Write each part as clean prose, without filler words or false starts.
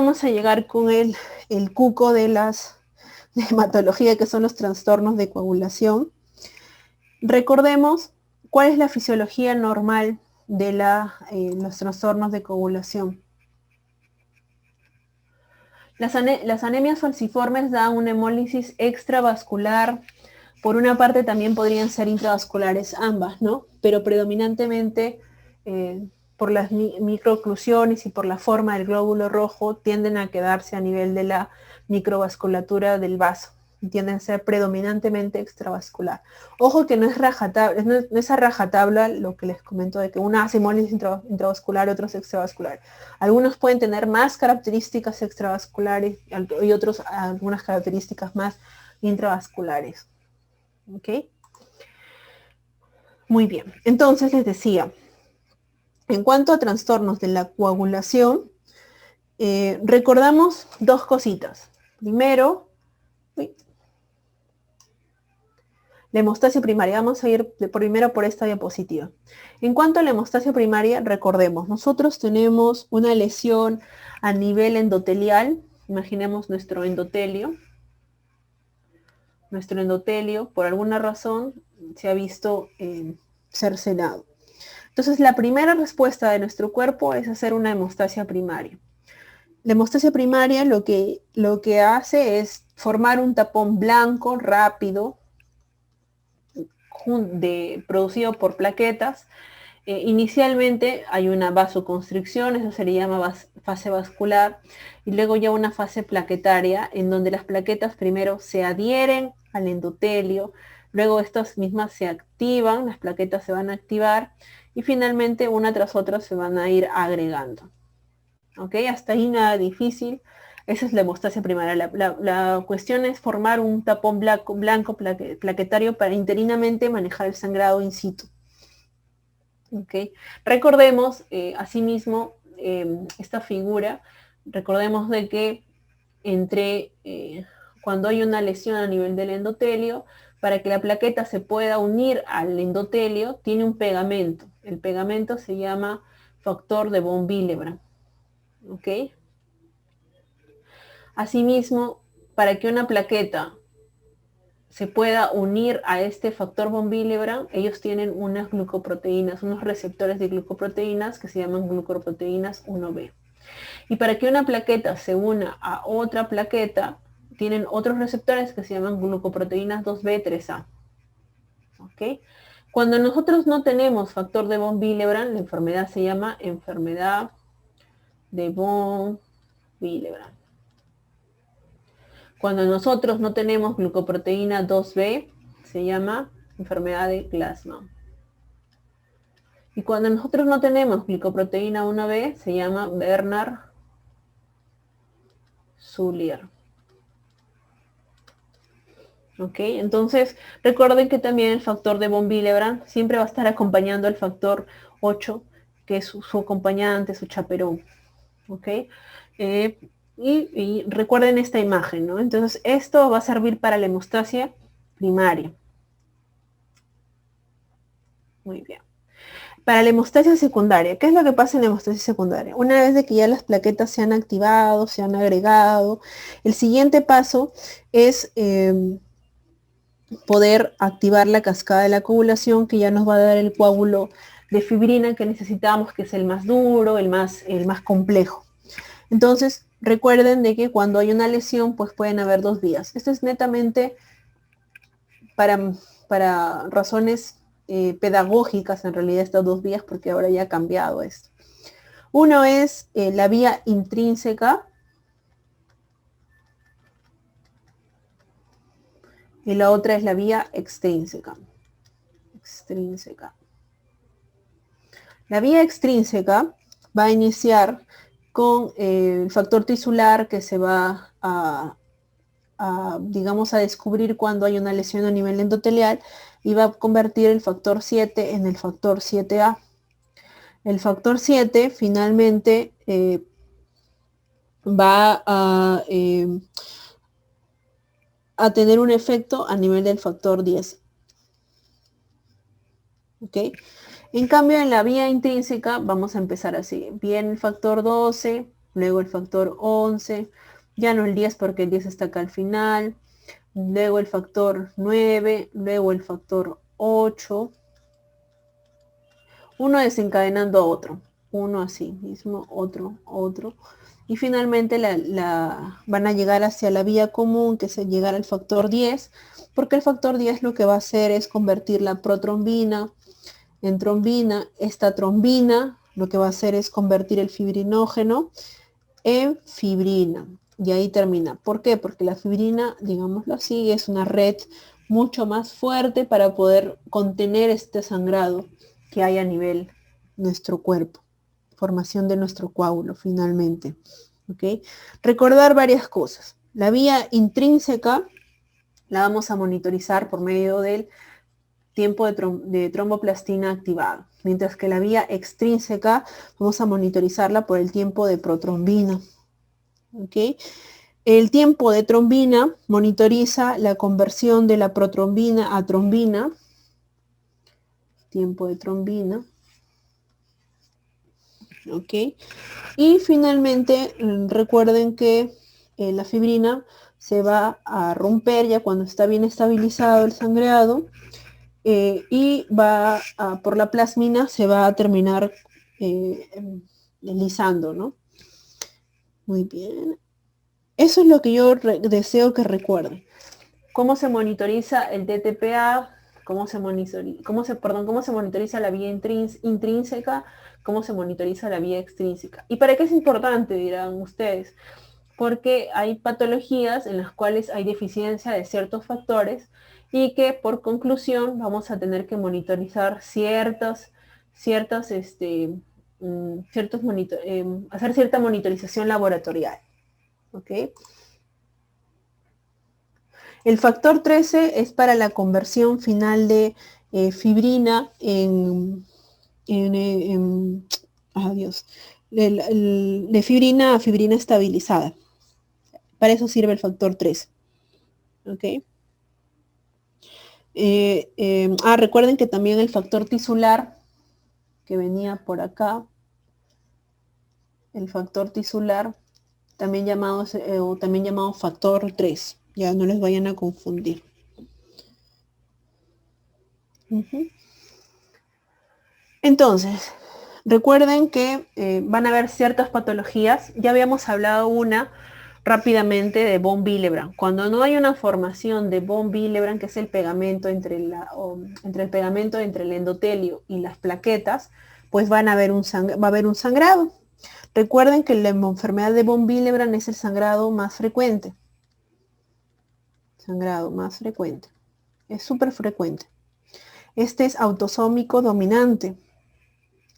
vamos a llegar con el cuco de hematología, que son los trastornos de coagulación. Recordemos cuál es la fisiología normal de los trastornos de coagulación. Las anemias falciformes dan una hemólisis extravascular. Por una parte también podrían ser intravasculares ambas, ¿no? Pero predominantemente por las microoclusiones y por la forma del glóbulo rojo tienden a quedarse a nivel de la microvasculatura del vaso. Tienden a ser predominantemente extravascular. Ojo que no es rajatabla, no es a rajatabla lo que les comento de que una hace hemólisis intravascular y otros extravascular. Algunos pueden tener más características extravasculares y otros algunas características más intravasculares. ¿Ok? Muy bien. Entonces les decía, en cuanto a trastornos de la coagulación, recordamos dos cositas. Primero, la hemostasia primaria. Vamos a ir primero por esta diapositiva. En cuanto a la hemostasia primaria, recordemos, nosotros tenemos una lesión a nivel endotelial. Imaginemos nuestro endotelio. Nuestro endotelio, por alguna razón, se ha visto cercenado. Entonces, la primera respuesta de nuestro cuerpo es hacer una hemostasia primaria. La hemostasia primaria lo que hace es formar un tapón blanco rápido, producido por plaquetas. Inicialmente hay una vasoconstricción, eso se le llama fase vascular, y luego ya una fase plaquetaria, en donde las plaquetas primero se adhieren al endotelio, luego estas mismas se activan, las plaquetas se van a activar, y finalmente una tras otra se van a ir agregando. ¿Ok? Hasta ahí nada difícil. Esa es la hemostasia primaria. La cuestión es formar un tapón blanco plaquetario para interinamente manejar el sangrado in situ. ¿Okay? Recordemos, asimismo, esta figura, recordemos de que cuando hay una lesión a nivel del endotelio, para que la plaqueta se pueda unir al endotelio, tiene un pegamento. El pegamento se llama factor de von Willebrand. ¿Ok? Asimismo, para que una plaqueta se pueda unir a este factor von Willebrand, ellos tienen unas glucoproteínas, unos receptores de glucoproteínas que se llaman glucoproteínas 1B. Y para que una plaqueta se una a otra plaqueta, tienen otros receptores que se llaman glucoproteínas 2B3A. ¿Ok? Cuando nosotros no tenemos factor de von Willebrand, la enfermedad se llama enfermedad de von Willebrand. Cuando nosotros no tenemos glucoproteína 2B, se llama enfermedad de Glassman. Y cuando nosotros no tenemos glicoproteína 1B, se llama Bernard-Sullier. ¿Ok? Entonces, recuerden que también el factor de von Willebrand siempre va a estar acompañando al factor 8, que es su acompañante, su chaperón. ¿Ok? Y recuerden esta imagen, ¿no? Entonces, esto va a servir para la hemostasia primaria. Muy bien. Para la hemostasia secundaria, ¿qué es lo que pasa en la hemostasia secundaria? Una vez de que ya las plaquetas se han activado, se han agregado, el siguiente paso es poder activar la cascada de la coagulación, que ya nos va a dar el coágulo de fibrina que necesitamos, que es el más duro, el más complejo. Entonces, recuerden de que cuando hay una lesión, pues pueden haber dos vías. Esto es netamente para razones pedagógicas, en realidad, estas dos vías, porque ahora ya ha cambiado esto. Uno es la vía intrínseca y la otra es la vía extrínseca. La vía extrínseca va a iniciar con el factor tisular que se va digamos, a descubrir cuando hay una lesión a nivel endotelial y va a convertir el factor 7 en el factor 7A. El factor 7 finalmente va a tener un efecto a nivel del factor 10. ¿Ok? En cambio, en la vía intrínseca vamos a empezar así. Viene el factor 12, luego el factor 11, ya no el 10 porque el 10 está acá al final, luego el factor 9, luego el factor 8, uno desencadenando a otro, uno así mismo, otro, y finalmente van a llegar hacia la vía común, que es llegar al factor 10, porque el factor 10 lo que va a hacer es convertir la protrombina en trombina. Esta trombina lo que va a hacer es convertir el fibrinógeno en fibrina, y ahí termina. ¿Por qué? Porque la fibrina, digámoslo así, es una red mucho más fuerte para poder contener este sangrado que hay a nivel de nuestro cuerpo, formación de nuestro coágulo finalmente. ¿Okay? Recordar varias cosas. La vía intrínseca la vamos a monitorizar por medio del tiempo de tromboplastina activado, mientras que la vía extrínseca vamos a monitorizarla por el tiempo de protrombina. ¿Okay? El tiempo de trombina monitoriza la conversión de la protrombina a trombina. Tiempo de trombina. ¿Ok? Y finalmente, recuerden que la fibrina se va a romper ya cuando está bien estabilizado el sangreado, y por la plasmina se va a terminar lisando, ¿no? Muy bien. Eso es lo que yo deseo que recuerden. ¿Cómo se monitoriza el TTPA? ¿Cómo se monitoriza la vía intrínseca? ¿Cómo se monitoriza la vía extrínseca? ¿Y para qué es importante, dirán ustedes? Porque hay patologías en las cuales hay deficiencia de ciertos factores y que por conclusión vamos a tener que monitorizar hacer cierta monitorización laboratorial. ¿Ok? El factor 13 es para la conversión final de fibrina de fibrina a fibrina estabilizada. Para eso sirve el factor 13. ¿Ok? Recuerden que también el factor tisular, que venía por acá, el factor tisular, también llamado factor 3. Ya no les vayan a confundir. Entonces, recuerden que van a haber ciertas patologías. Ya habíamos hablado una rápidamente de von Willebrand. Cuando no hay una formación de von Willebrand, que es el pegamento entre el endotelio y las plaquetas, pues va a haber un sangrado. Recuerden que la enfermedad de von Willebrand es el sangrado más frecuente. Sangrado más frecuente. Es súper frecuente. Este es autosómico dominante.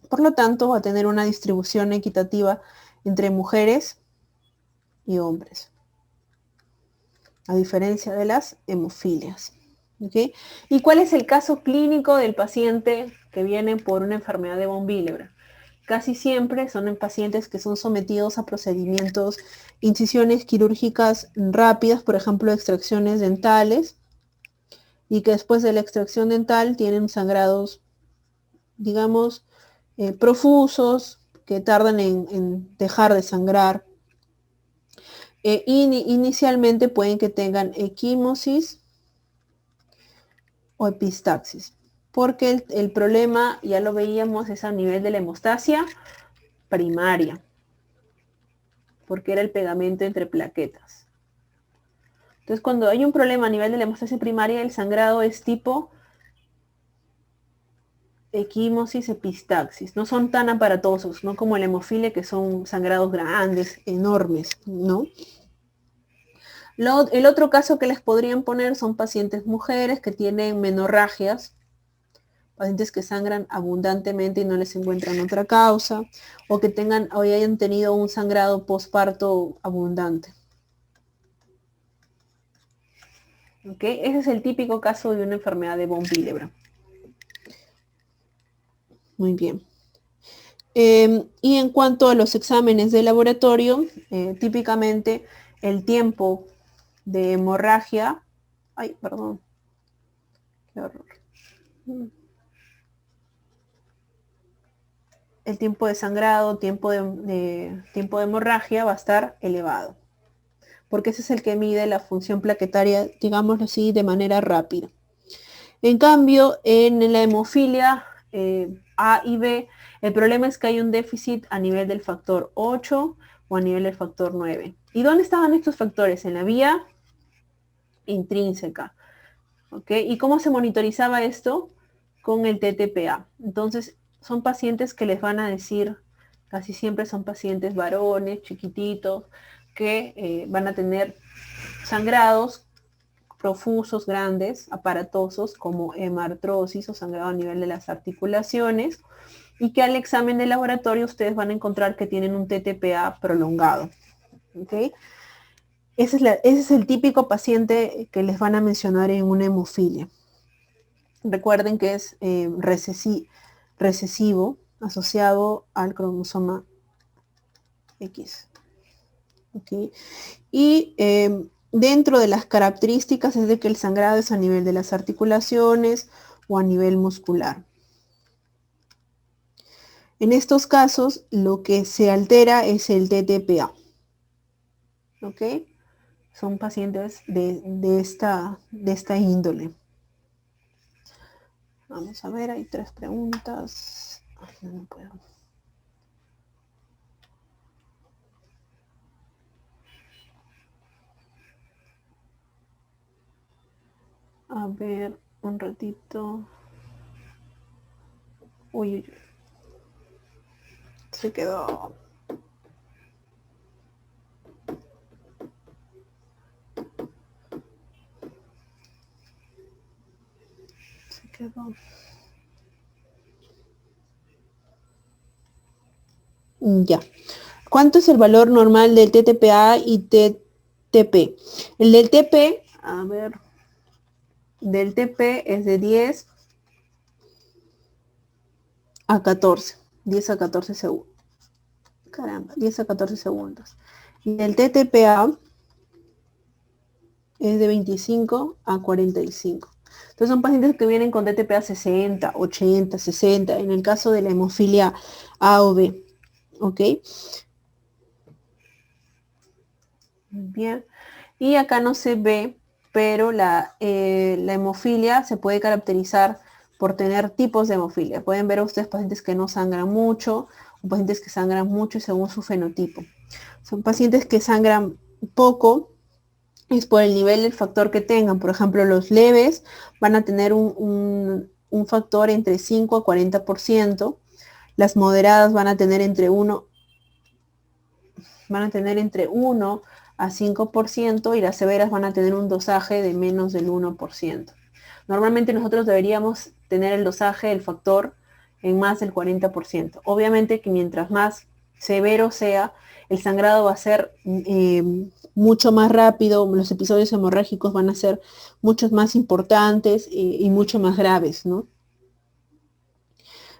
Por lo tanto, va a tener una distribución equitativa entre mujeres y hombres, a diferencia de las hemofilias. ¿Okay? ¿Y cuál es el caso clínico del paciente que viene por una enfermedad de von Willebrand? Casi siempre son en pacientes que son sometidos a procedimientos, incisiones quirúrgicas rápidas, por ejemplo, extracciones dentales, y que después de la extracción dental tienen sangrados, digamos, profusos, que tardan en dejar de sangrar. Inicialmente pueden que tengan equimosis o epistaxis, porque el problema, ya lo veíamos, es a nivel de la hemostasia primaria, porque era el pegamento entre plaquetas. Entonces, cuando hay un problema a nivel de la hemostasia primaria, el sangrado es tipo equimosis, epistaxis. No son tan aparatosos, no como la hemofilia, que son sangrados grandes, enormes, ¿no? El otro caso que les podrían poner son pacientes mujeres que tienen menorragias, pacientes que sangran abundantemente y no les encuentran otra causa, o que hayan tenido un sangrado postparto abundante. ¿Ok? Ese es el típico caso de una enfermedad de von Willebrand. Muy bien. Y en cuanto a los exámenes de laboratorio, típicamente el tiempo de hemorragia, ay, perdón, qué horror. el tiempo de sangrado, tiempo de hemorragia va a estar elevado, porque ese es el que mide la función plaquetaria, digámoslo así, de manera rápida. En cambio, en la hemofilia A y B, el problema es que hay un déficit a nivel del factor 8 o a nivel del factor 9. ¿Y dónde estaban estos factores? En la vía intrínseca. ¿Ok? ¿Y cómo se monitorizaba esto? Con el TTPA. Entonces, son pacientes que les van a decir, casi siempre son pacientes varones, chiquititos, que van a tener sangrados profusos, grandes, aparatosos, como hemartrosis o sangrado a nivel de las articulaciones, y que al examen de laboratorio ustedes van a encontrar que tienen un TTPA prolongado. ¿Okay? Ese es el típico paciente que les van a mencionar en una hemofilia. Recuerden que es recesivo asociado al cromosoma X. ¿Okay? Y dentro de las características es de que el sangrado es a nivel de las articulaciones o a nivel muscular. En estos casos, lo que se altera es el TTPA. ¿Ok? Son pacientes de esta índole. Vamos a ver, hay 3 preguntas. Ay, no puedo. A ver, un ratito. Uy, uy, uy. Se quedó. Se quedó. Ya. ¿Cuánto es el valor normal del TTPA y TTP? El del TP, a ver, del TP es de 10 a 14. 10 a 14 segundos. Caramba, 10 a 14 segundos. Y el TTPA es de 25 a 45. Entonces son pacientes que vienen con TTPA 60, 80, 60, en el caso de la hemofilia A o B. ¿Ok? Bien. Y acá no se ve, pero la hemofilia se puede caracterizar por tener tipos de hemofilia. Pueden ver ustedes pacientes que no sangran mucho, o pacientes que sangran mucho según su fenotipo. Son pacientes que sangran poco, es por el nivel del factor que tengan. Por ejemplo, los leves van a tener un factor entre 5 a 40%. Las moderadas van a tener entre 1 a 5% y las severas van a tener un dosaje de menos del 1%. Normalmente nosotros deberíamos tener el dosaje del factor en más del 40%. Obviamente que mientras más severo sea, el sangrado va a ser mucho más rápido, los episodios hemorrágicos van a ser muchos más importantes y mucho más graves, ¿no?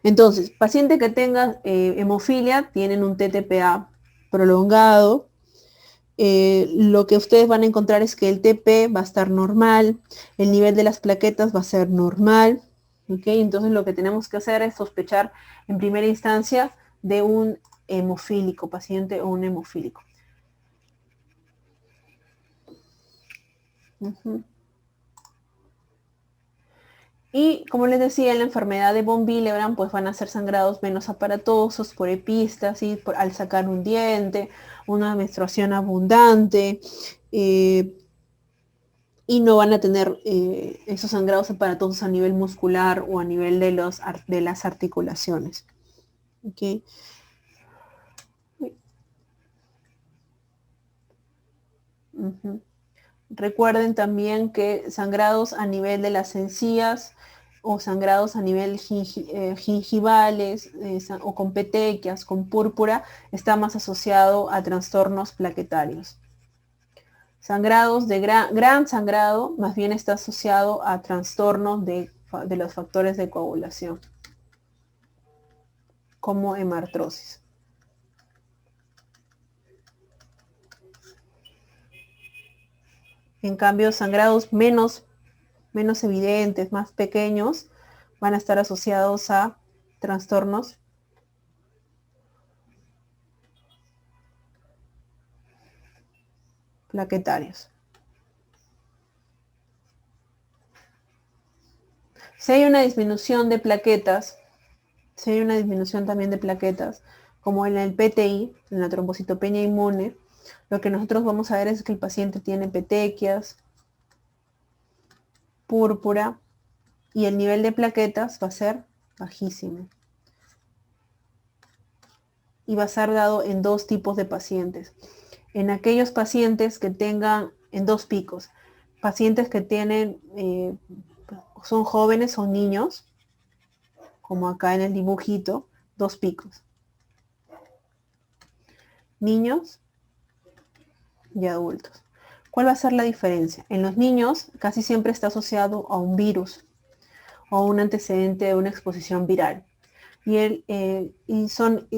Entonces, paciente que tenga hemofilia tienen un TTPA prolongado. Lo que ustedes van a encontrar es que el TP va a estar normal, el nivel de las plaquetas va a ser normal, ¿ok? Entonces lo que tenemos que hacer es sospechar en primera instancia de un hemofílico, paciente o un hemofílico. Y como les decía, en la enfermedad de von Willebrand, pues van a ser sangrados menos aparatosos por epístasis, al sacar un diente, una menstruación abundante, y no van a tener esos sangrados aparatosos a nivel muscular o a nivel de las articulaciones. ¿Okay? Recuerden también que sangrados a nivel de las encías o sangrados a nivel gingivales o con petequias, con púrpura, está más asociado a trastornos plaquetarios. Sangrados de gran sangrado más bien está asociado a trastornos de los factores de coagulación, como hemartrosis. En cambio, sangrados menos evidentes, más pequeños, van a estar asociados a trastornos plaquetarios. Si hay una disminución de plaquetas, si hay una disminución también de plaquetas, como en el PTI, en la trombocitopenia inmune, lo que nosotros vamos a ver es que el paciente tiene petequias, púrpura, y el nivel de plaquetas va a ser bajísimo. Y va a ser dado en dos tipos de pacientes. En aquellos pacientes que tengan, en dos picos, pacientes que tienen, son jóvenes, son niños, como acá en el dibujito, dos picos. Niños y adultos. ¿Cuál va a ser la diferencia? En los niños casi siempre está asociado a un virus o a un antecedente de una exposición viral. Y son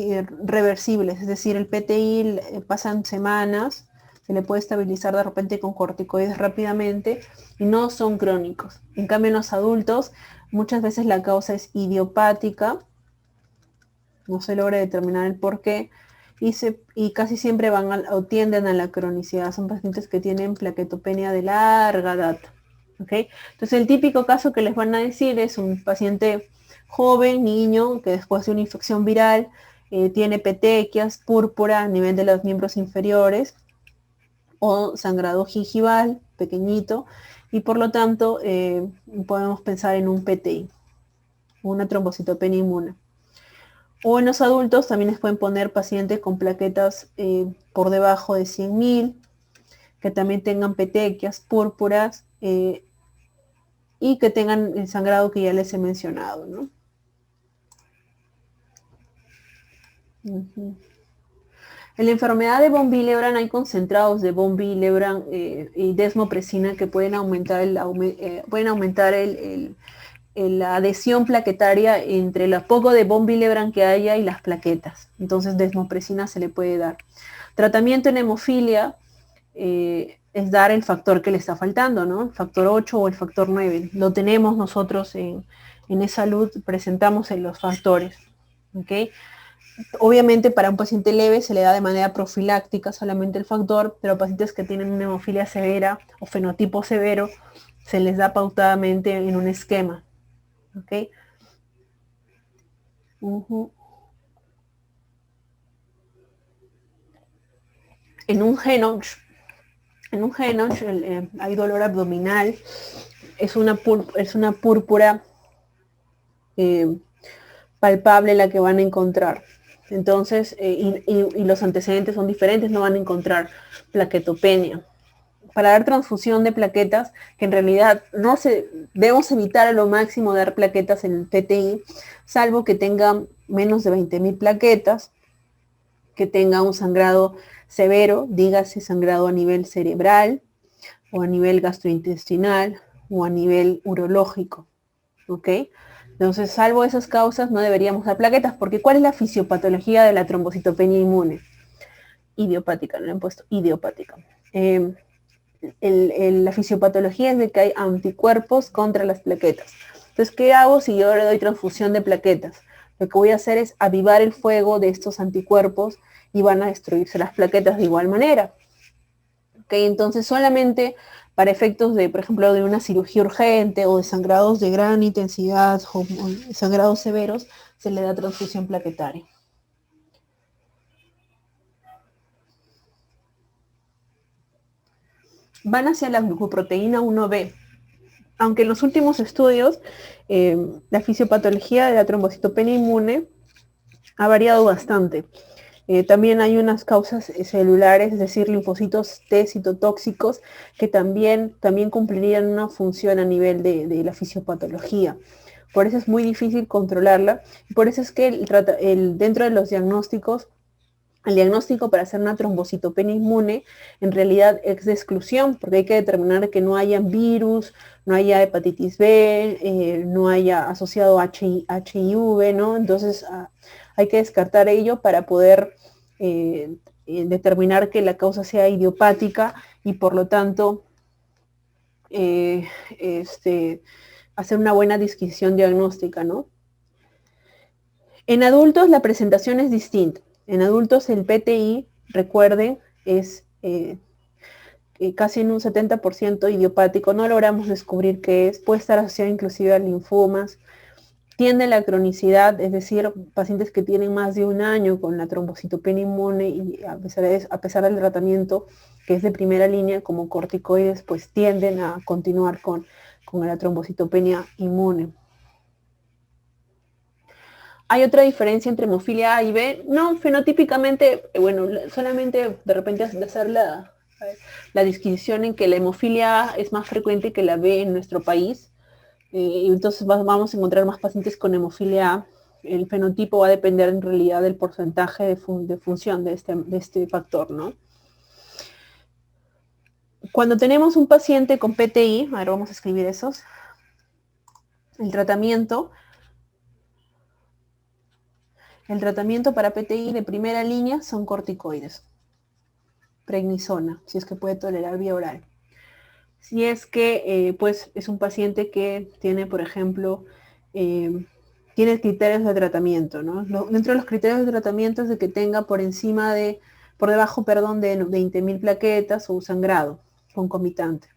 reversibles, es decir, el PTI pasan semanas, se le puede estabilizar de repente con corticoides rápidamente y no son crónicos. En cambio, en los adultos, muchas veces la causa es idiopática, no se logra determinar el por qué, y casi siempre o tienden a la cronicidad. Son pacientes que tienen plaquetopenia de larga data. ¿Okay? Entonces, el típico caso que les van a decir es un paciente joven, niño, que después de una infección viral tiene petequias, púrpura a nivel de los miembros inferiores o sangrado gingival pequeñito, y por lo tanto podemos pensar en un PTI, una trombocitopenia inmune. O en los adultos también les pueden poner pacientes con plaquetas por debajo de 100.000, que también tengan petequias, púrpuras, y que tengan el sangrado que ya les he mencionado, ¿no? En la enfermedad de von Willebrand hay concentrados de von Willebrand y desmopresina que pueden aumentar, la adhesión plaquetaria entre lo poco de von Willebrand que haya y las plaquetas. Entonces desmopresina se le puede dar. Tratamiento en hemofilia es dar el factor que le está faltando, ¿no? El factor 8 o el factor 9. Lo tenemos nosotros en eSalud, presentamos en los factores, ¿ok? Obviamente para un paciente leve se le da de manera profiláctica solamente el factor, pero a pacientes que tienen una hemofilia severa o fenotipo severo se les da pautadamente en un esquema. ¿Ok? En un Henoch hay dolor abdominal, es una púrpura palpable la que van a encontrar. Entonces, y los antecedentes son diferentes, no van a encontrar plaquetopenia. Para dar transfusión de plaquetas, que en realidad debemos evitar a lo máximo dar plaquetas en el PTI, salvo que tengan menos de 20.000 plaquetas, que tenga un sangrado severo, dígase sangrado a nivel cerebral, o a nivel gastrointestinal, o a nivel urológico. ¿Ok? Entonces, salvo esas causas, no deberíamos dar plaquetas, porque ¿cuál es la fisiopatología de la trombocitopenia inmune? Idiopática, no le han puesto idiopática. La fisiopatología es de que hay anticuerpos contra las plaquetas. Entonces, ¿qué hago si yo le doy transfusión de plaquetas? Lo que voy a hacer es avivar el fuego de estos anticuerpos y van a destruirse las plaquetas de igual manera. ¿Okay? Entonces, solamente para efectos de, por ejemplo, de una cirugía urgente o de sangrados de gran intensidad o sangrados severos, se le da transfusión plaquetaria. Van hacia la glucoproteína 1B. Aunque en los últimos estudios la fisiopatología de la trombocitopenia inmune ha variado bastante. También hay unas causas celulares, es decir, linfocitos T citotóxicos, que también cumplirían una función a nivel de la fisiopatología. Por eso es muy difícil controlarla. Por eso es que dentro de los diagnósticos, el diagnóstico para hacer una trombocitopenia inmune en realidad es de exclusión, porque hay que determinar que no haya virus, no haya hepatitis B, no haya asociado HIV, ¿no? Entonces hay que descartar ello para poder determinar que la causa sea idiopática y por lo tanto hacer una buena disquisición diagnóstica, ¿no? En adultos la presentación es distinta. En adultos el PTI, recuerden, casi en un 70% idiopático, no logramos descubrir qué es, puede estar asociado inclusive a linfomas, tiende a la cronicidad, es decir, pacientes que tienen más de un año con la trombocitopenia inmune y a pesar del tratamiento que es de primera línea como corticoides, pues tienden a continuar con la trombocitopenia inmune. ¿Hay otra diferencia entre hemofilia A y B? No, fenotípicamente, bueno, solamente de repente hacer la distinción en que la hemofilia A es más frecuente que la B en nuestro país, y entonces vamos a encontrar más pacientes con hemofilia A. El fenotipo va a depender en realidad del porcentaje de función de este factor, ¿no? Cuando tenemos un paciente con PTI, ahora vamos a escribir esos, el tratamiento para PTI de primera línea son corticoides. Prednisona, si es que puede tolerar vía oral. Si es que pues es un paciente que tiene, por ejemplo, tiene criterios de tratamiento, ¿no? Dentro de los criterios de tratamiento es de que tenga por debajo de 20.000 plaquetas o un sangrado concomitante.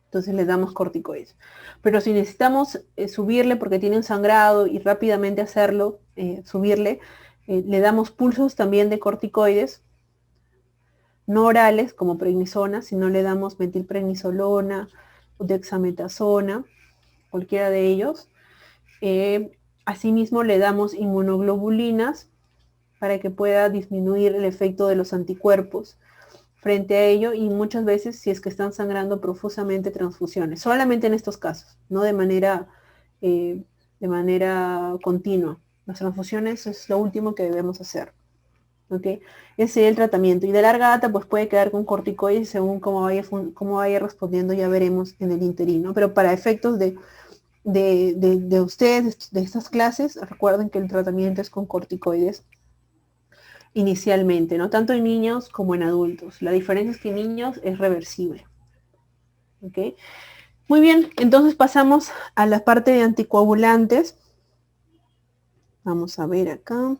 Entonces le damos corticoides. Pero si necesitamos subirle porque tiene un sangrado y rápidamente hacerlo, subirle, le damos pulsos también de corticoides, no orales como prednisona, sino le damos metilprednisolona o dexametasona, cualquiera de ellos. Asimismo le damos inmunoglobulinas para que pueda disminuir el efecto de los anticuerpos frente a ello, y muchas veces si es que están sangrando profusamente, transfusiones, solamente en estos casos, no de manera continua. Las transfusiones es lo último que debemos hacer. ¿Okay? Ese sería el tratamiento. Y de larga data, pues puede quedar con corticoides según cómo vaya respondiendo, ya veremos en el interino. Pero para efectos de ustedes, de estas clases, recuerden que el tratamiento es con corticoides inicialmente, ¿no? Tanto en niños como en adultos. La diferencia es que en niños es reversible. ¿Okay? Muy bien, entonces pasamos a la parte de anticoagulantes. Vamos a ver acá.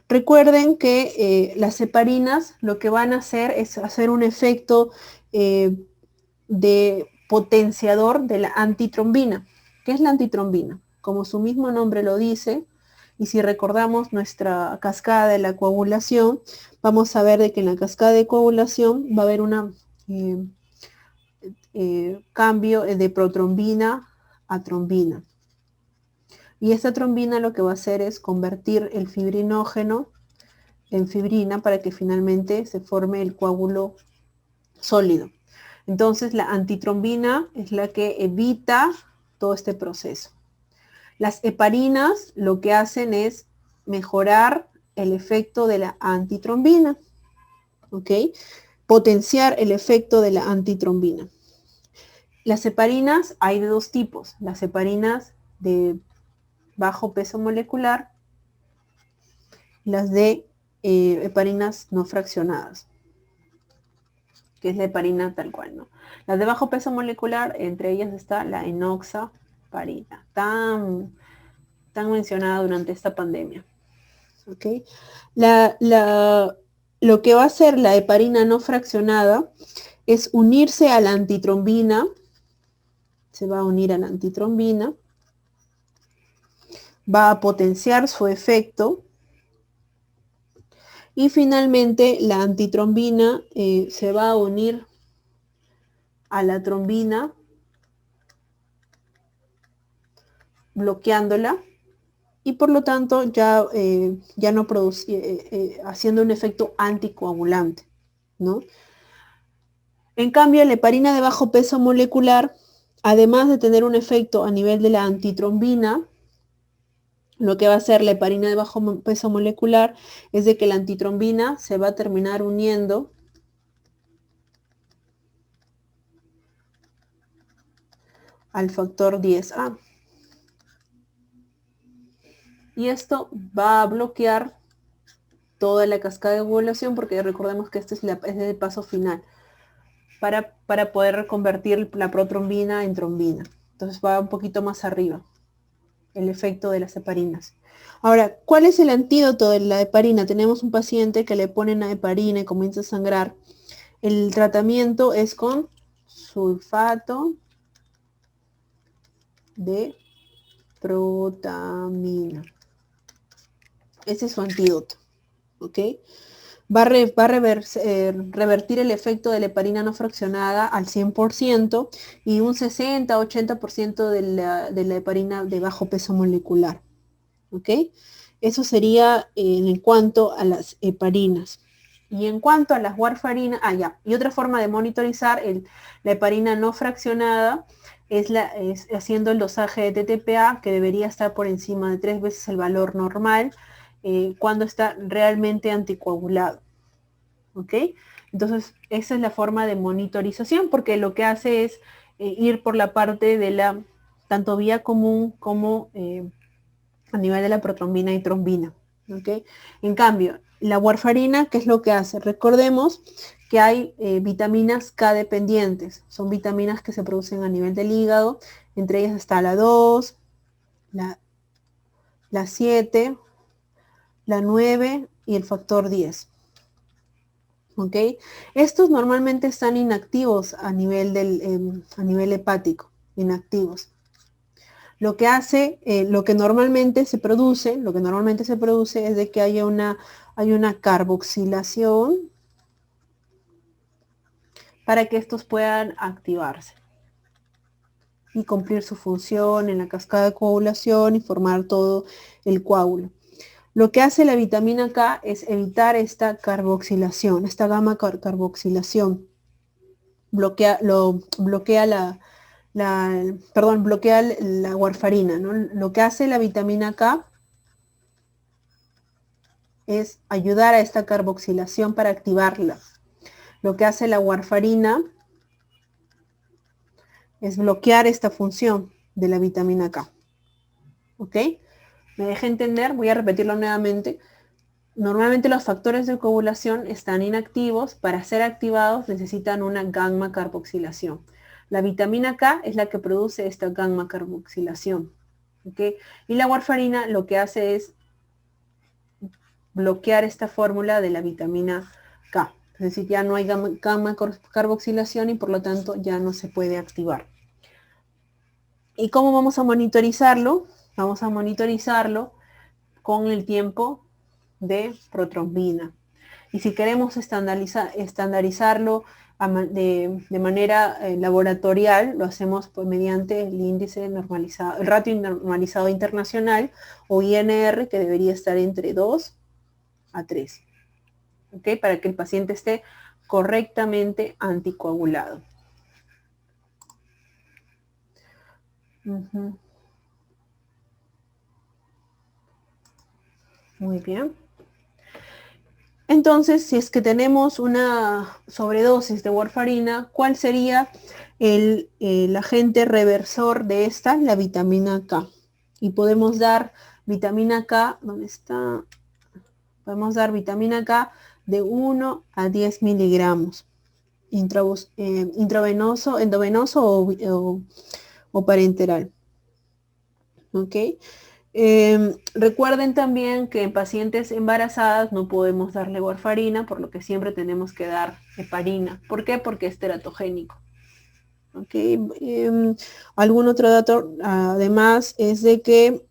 Recuerden que las heparinas lo que van a hacer es hacer un efecto de potenciador de la antitrombina. ¿Qué es la antitrombina? Como su mismo nombre lo dice, y si recordamos nuestra cascada de la coagulación, vamos a ver de que en la cascada de coagulación va a haber un cambio de protrombina a trombina. Y esta trombina lo que va a hacer es convertir el fibrinógeno en fibrina para que finalmente se forme el coágulo sólido. Entonces la antitrombina es la que evita todo este proceso. Las heparinas lo que hacen es mejorar el efecto de la antitrombina, ¿ok? Potenciar el efecto de la antitrombina. Las heparinas hay de dos tipos, las heparinas de bajo peso molecular, las de heparinas no fraccionadas, que es la heparina tal cual, ¿no? Las de bajo peso molecular, entre ellas está la enoxaparina, tan mencionada durante esta pandemia. ¿Okay? Lo que va a hacer la heparina no fraccionada es unirse a la antitrombina, se va a unir a la antitrombina, va a potenciar su efecto, y finalmente la antitrombina se va a unir a la trombina, bloqueándola, y por lo tanto ya no produce, haciendo un efecto anticoagulante, ¿no? En cambio, la heparina de bajo peso molecular, además de tener un efecto a nivel de la antitrombina, lo que va a hacer la heparina de bajo peso molecular es de que la antitrombina se va a terminar uniendo al factor 10A. Y esto va a bloquear toda la cascada de coagulación, porque recordemos que este es el paso final para poder convertir la protrombina en trombina. Entonces va un poquito más arriba el efecto de las heparinas. Ahora, ¿cuál es el antídoto de la heparina? Tenemos un paciente que le ponen a heparina y comienza a sangrar. El tratamiento es con sulfato de protamina. Ese es su antídoto, ¿ok? Va a revertir el efecto de la heparina no fraccionada al 100% y un 60-80% de la heparina de bajo peso molecular, ¿ok? Eso sería en cuanto a las heparinas. Y en cuanto a las warfarinas, y otra forma de monitorizar la heparina no fraccionada es haciendo el dosaje de TTPA, que debería estar por encima de 3 veces el valor normal cuando está realmente anticoagulado. ¿Ok? Entonces, esa es la forma de monitorización, porque lo que hace es ir por la parte de la tanto vía común como a nivel de la protrombina y trombina. ¿Ok? En cambio, la warfarina, ¿qué es lo que hace? Recordemos que hay vitaminas K dependientes. Son vitaminas que se producen a nivel del hígado. Entre ellas está la 2, la 7, la 9 y el factor 10. ¿Ok? Estos normalmente están inactivos a nivel hepático, inactivos. Lo que hace, lo que normalmente se produce es de que hay una carboxilación para que estos puedan activarse y cumplir su función en la cascada de coagulación y formar todo el coágulo. Lo que hace la vitamina K es evitar esta carboxilación, esta gamma carboxilación. Bloquea la warfarina, ¿no? Lo que hace la vitamina K es ayudar a esta carboxilación para activarla. Lo que hace la warfarina es bloquear esta función de la vitamina K. ¿Ok? ¿Me dejé entender? Voy a repetirlo nuevamente. Normalmente los factores de coagulación están inactivos. Para ser activados necesitan una gamma carboxilación. La vitamina K es la que produce esta gamma carboxilación. ¿Okay? Y la warfarina lo que hace es bloquear esta fórmula de la vitamina K. Es decir, ya no hay gamma carboxilación y por lo tanto ya no se puede activar. ¿Y cómo vamos a monitorizarlo? Vamos a monitorizarlo con el tiempo de protrombina. Y si queremos estandarizarlo de manera laboratorial, lo hacemos mediante el índice normalizado, el ratio normalizado internacional o INR, que debería estar entre 2 a 3. ¿Ok? Para que el paciente esté correctamente anticoagulado. Muy bien. Entonces, si es que tenemos una sobredosis de warfarina, ¿cuál sería el agente reversor de esta? La vitamina K. Y podemos dar vitamina K, ¿dónde está? Podemos dar vitamina K de 1 a 10 miligramos. Intravenoso, endovenoso o parenteral. ¿Ok? Recuerden también que en pacientes embarazadas no podemos darle warfarina, por lo que siempre tenemos que dar heparina. ¿Por qué? Porque es teratogénico. ¿Okay? Algún otro dato además es de que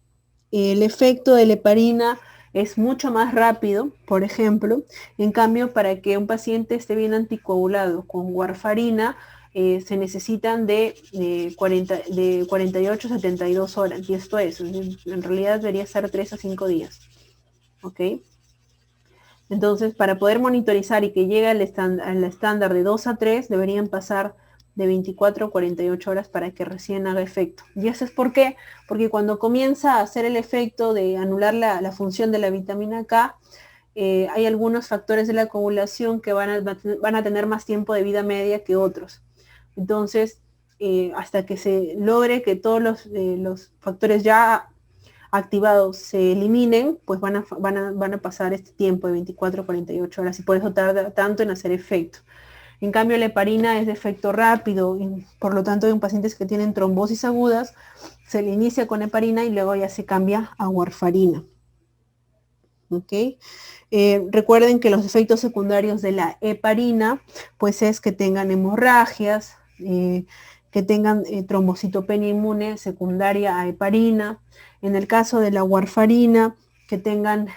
el efecto de la heparina es mucho más rápido, por ejemplo. En cambio, para que un paciente esté bien anticoagulado con warfarina, se necesitan de 48 a 72 horas. Y esto es, en realidad debería ser 3 a 5 días. ¿Ok? Entonces, para poder monitorizar y que llegue al estándar de 2 a 3, deberían pasar de 24 a 48 horas para que recién haga efecto. ¿Y eso es por qué? Porque cuando comienza a hacer el efecto de anular la función de la vitamina K, hay algunos factores de la coagulación que van a tener más tiempo de vida media que otros. Entonces, hasta que se logre que todos los factores ya activados se eliminen, pues van a pasar este tiempo de 24 a 48 horas y por eso tarda tanto en hacer efecto. En cambio, la heparina es de efecto rápido y por lo tanto en pacientes que tienen trombosis agudas se le inicia con heparina y luego ya se cambia a warfarina. ¿ok? Recuerden que los efectos secundarios de la heparina, pues es que tengan hemorragias, que tengan trombocitopenia inmune secundaria a heparina. En el caso de la warfarina, que tengan,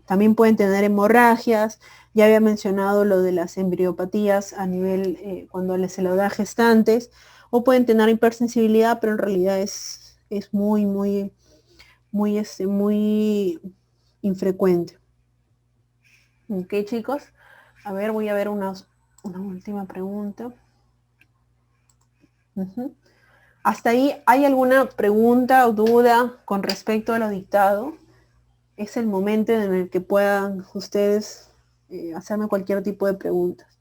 también pueden tener hemorragias. Ya había mencionado lo de las embriopatías a nivel cuando se lo da a gestantes, o pueden tener hipersensibilidad, pero en realidad es muy infrecuente. Ok, chicos. A ver, voy a ver una última pregunta. ¿Hasta ahí hay alguna pregunta o duda con respecto a lo dictado? Es el momento en el que puedan ustedes hacerme cualquier tipo de preguntas.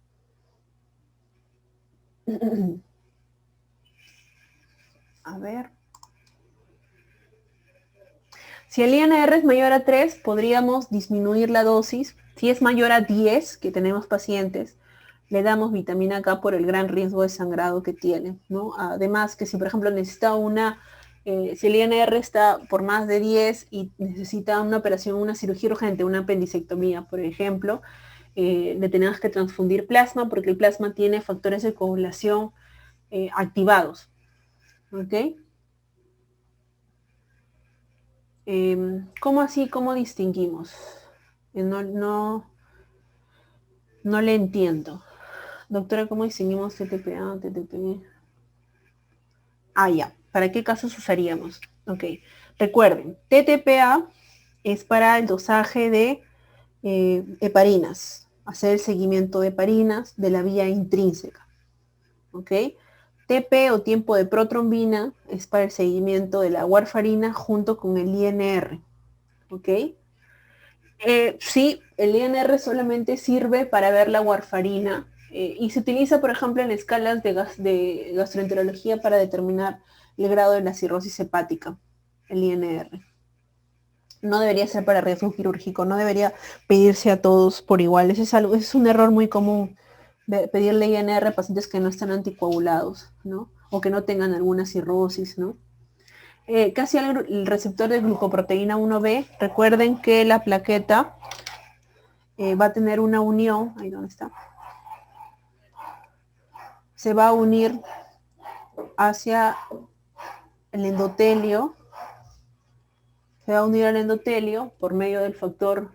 A ver. Si el INR es mayor a 3, podríamos disminuir la dosis. Si es mayor a 10, que tenemos pacientes, le damos vitamina K por el gran riesgo de sangrado que tiene, ¿no? Además que si, por ejemplo, necesita si el INR está por más de 10 y necesita una operación, una cirugía urgente, una apendicectomía, por ejemplo, le tenemos que transfundir plasma porque el plasma tiene factores de coagulación activados, ¿ok? ¿Cómo así? ¿Cómo distinguimos? No le entiendo. Doctora, ¿cómo distinguimos TTPA, TTP? Ya. ¿Para qué casos usaríamos? Ok. Recuerden, TTPA es para el dosaje de heparinas, hacer el seguimiento de heparinas de la vía intrínseca. ¿Ok? TP o tiempo de protrombina es para el seguimiento de la warfarina junto con el INR. ¿Ok? Sí, el INR solamente sirve para ver la warfarina y se utiliza, por ejemplo, en escalas de gastroenterología para determinar el grado de la cirrosis hepática, el INR. No debería ser para riesgo quirúrgico, no debería pedirse a todos por igual. Es un error muy común pedirle INR a pacientes que no están anticoagulados, ¿no? O que no tengan alguna cirrosis, ¿no? Casi el receptor de glucoproteína 1B, recuerden que la plaqueta va a tener una unión, ahí donde está, se va a unir hacia el endotelio, se va a unir al endotelio por medio del factor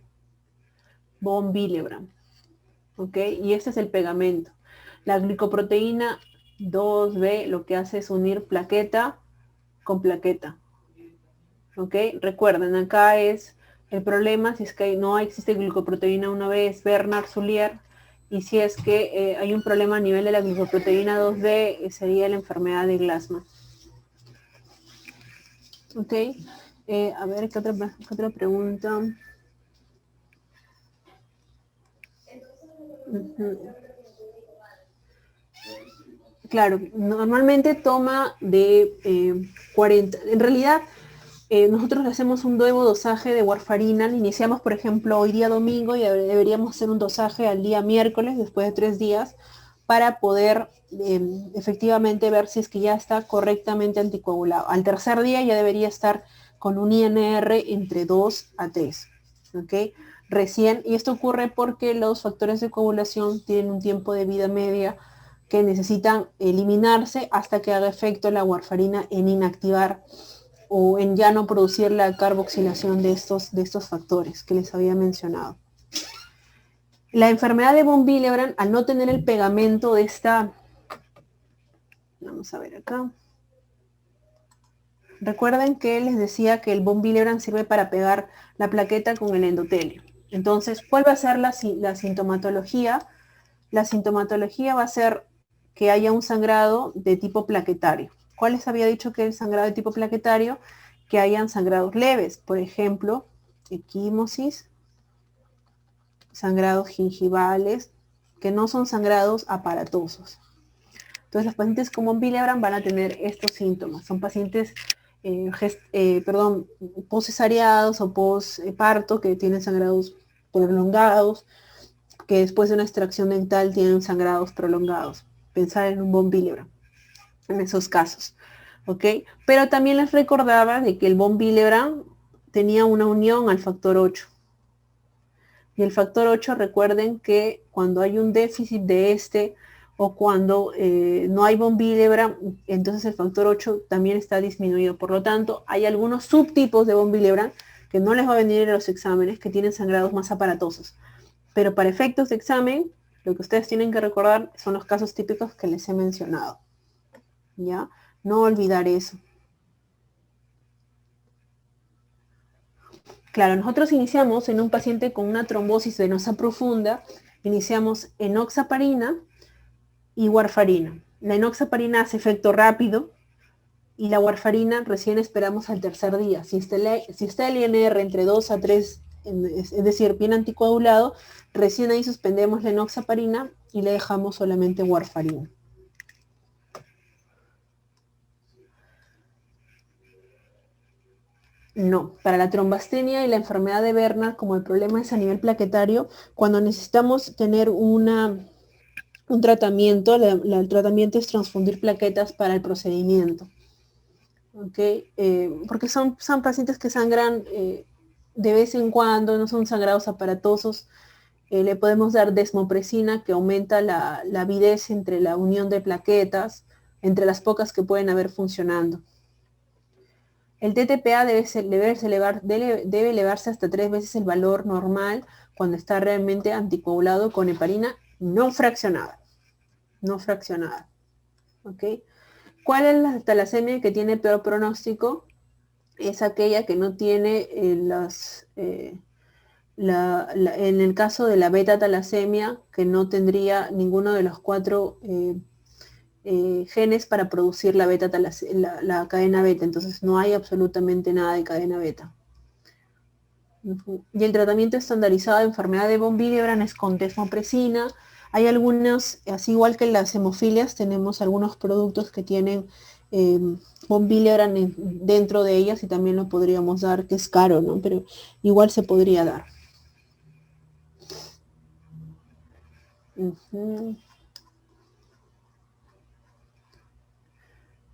von Willebrand, ¿ok? Y este es el pegamento. La glicoproteína 2B lo que hace es unir plaqueta con plaqueta, ¿ok? Recuerden, acá es el problema, si es que no existe glicoproteína 1B, es Bernard-Soulier, y si es que hay un problema a nivel de la glicoproteína 2B, sería la enfermedad de Glassman. ¿Ok? A ver, ¿qué otra pregunta? Claro, normalmente toma de 40, en realidad nosotros hacemos un nuevo dosaje de warfarina, iniciamos por ejemplo hoy día domingo y deberíamos hacer un dosaje al día miércoles después de 3 días para poder efectivamente ver si es que ya está correctamente anticoagulado. Al tercer día ya debería estar con un INR entre 2 a 3, ¿ok? Recién, y esto ocurre porque los factores de coagulación tienen un tiempo de vida media que necesitan eliminarse hasta que haga efecto la warfarina en inactivar o en ya no producir la carboxilación de estos factores que les había mencionado. La enfermedad de von Willebrand, al no tener el pegamento de esta, vamos a ver acá, recuerden que les decía que el von Willebrand sirve para pegar la plaqueta con el endotelio. Entonces, ¿cuál va a ser la sintomatología? La sintomatología va a ser que haya un sangrado de tipo plaquetario. ¿Cuál les había dicho que el sangrado de tipo plaquetario? Que hayan sangrados leves, por ejemplo, equimosis, sangrados gingivales, que no son sangrados aparatosos. Entonces, los pacientes con von Willebrand van a tener estos síntomas. Son pacientes, post-cesareados o post-parto que tienen sangrados prolongados, que después de una extracción dental tienen sangrados prolongados. Pensar en un von Willebrand en esos casos, ¿ok? Pero también les recordaba de que el von Willebrand tenía una unión al factor 8, Y el factor 8, recuerden que cuando hay un déficit de este o cuando no hay von Willebrand, entonces el factor 8 también está disminuido. Por lo tanto, hay algunos subtipos de von Willebrand que no les va a venir en los exámenes, que tienen sangrados más aparatosos. Pero para efectos de examen, lo que ustedes tienen que recordar son los casos típicos que les he mencionado. ¿Ya? No olvidar eso. Claro, nosotros iniciamos en un paciente con una trombosis venosa profunda, iniciamos enoxaparina y warfarina. La enoxaparina hace efecto rápido y la warfarina recién esperamos al tercer día. Si está el INR entre 2 a 3, es decir, bien anticoagulado, recién ahí suspendemos la enoxaparina y le dejamos solamente warfarina. No, para la trombastenia y la enfermedad de Bernard, como el problema es a nivel plaquetario, cuando necesitamos tener un tratamiento, el tratamiento es transfundir plaquetas para el procedimiento. ¿Okay? Porque son pacientes que sangran de vez en cuando, no son sangrados aparatosos. Le podemos dar desmopresina, que aumenta la avidez entre la unión de plaquetas, entre las pocas que pueden haber funcionando. El TTPA debe elevarse hasta 3 veces el valor normal cuando está realmente anticoagulado con heparina no fraccionada. No fraccionada. ¿Ok? ¿Cuál es la talasemia que tiene peor pronóstico? Es aquella que no tiene en el caso de la beta talasemia, que no tendría ninguno de los 4 genes para producir la cadena beta, entonces no hay absolutamente nada de cadena beta. Y el tratamiento estandarizado de enfermedad de von Willebrand es con desmopresina. Hay algunos, así igual que las hemofilias, tenemos algunos productos que tienen von Willebrand dentro de ellas y también lo podríamos dar, que es caro, ¿no? Pero igual se podría dar.